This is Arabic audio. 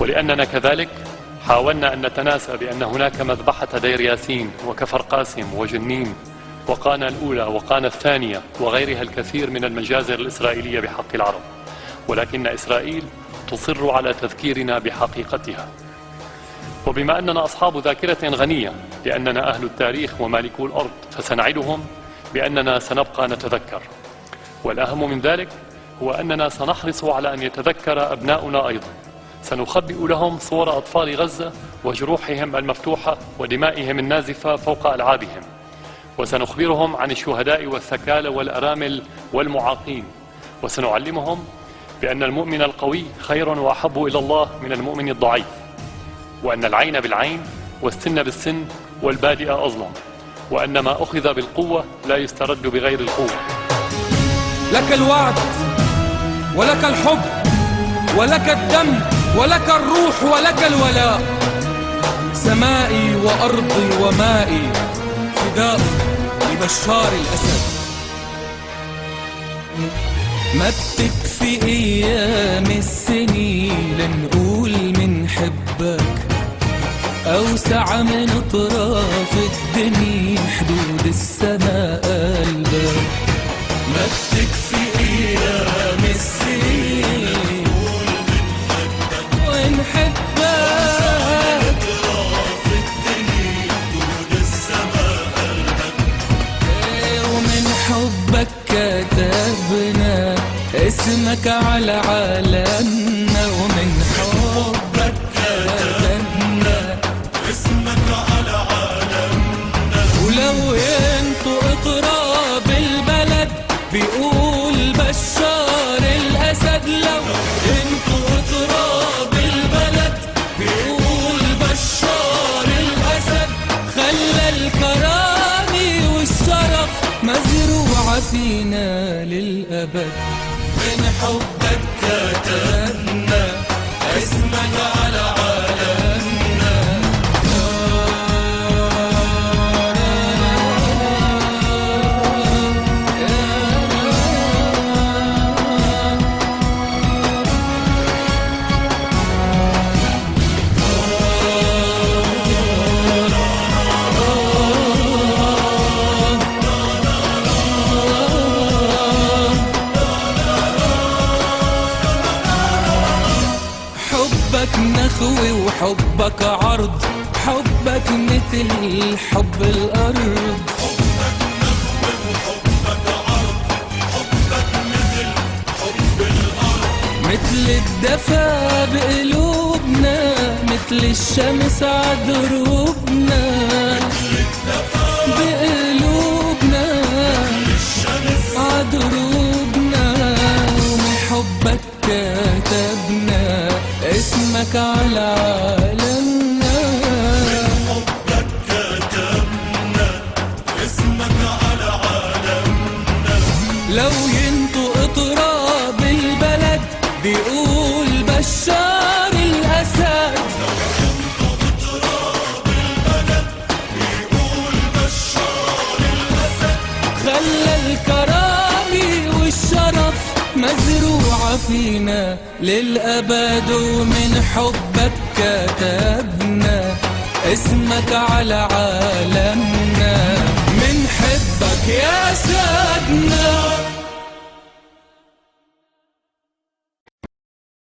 ولأننا كذلك حاولنا أن نتناسى بأن هناك مذبحة دير ياسين وكفر قاسم وجنين وقانا الأولى وقانا الثانية وغيرها الكثير من المجازر الإسرائيلية بحق العرب، ولكن إسرائيل تصر على تذكيرنا بحقيقتها. وبما أننا أصحاب ذاكرة غنية لأننا أهل التاريخ ومالكو الأرض، فسنعدهم بأننا سنبقى نتذكر. والأهم من ذلك هو أننا سنحرص على أن يتذكر أبناؤنا أيضا. سنخبئ لهم صور أطفال غزة وجروحهم المفتوحة ودمائهم النازفة فوق ألعابهم، وسنخبرهم عن الشهداء والثكالى والأرامل والمعاقين، وسنعلمهم بأن المؤمن القوي خير وأحب إلى الله من المؤمن الضعيف، وأن العين بالعين والسن بالسن والبادئ أظلم، وأن ما أخذ بالقوة لا يسترد بغير القوة. لك الوعد ولك الحب ولك الدم ولك الروح ولك الولاء، سمائي وأرضي ومائي فداء لبشار الأسد. ما بتكفي أيام السنين لنقول منحبك، أوسع من أطراف الدنيا حدود السماء قلبك. ما بتكفي أيام السنين ونحبك، أطراف الدنيا حدود السماء قلبك. ومن حبك كتبنا اسمك على عالمنا، ومن حبك كتبنا اسمك على عالمنا. ولو ينطق تراب البلد بيقول بشار الأسد، لو ينطق تراب البلد بيقول بشار الأسد. خلى الكرامة والشرف مزروعة فينا للأبد. من حبك كتبنا اسمك على عالمنا. حبك نخوي وحبك عرض، حبك مثل حب الأرض. حبك نخوي وحبك عرض، حبك مثل حب الأرض. مثل الدفا بقلوبنا، مثل الشمس عدروبنا. مثل الدفا بقلوبنا، مثل الشمس عدروبنا. ومن حبك كتبنا اسمك على عالمنا. من حبك كتبنا اسمك على عالمنا. لو ينطق تراب البلد بيقول بشار الأسد، لو ينطق تراب البلد بيقول بشار الأسد. خلى الكرامة والشرف مزروعة فينا للأبد. ومن حبك كتبنا اسمك على عالمنا. من حبك يا سيدنا.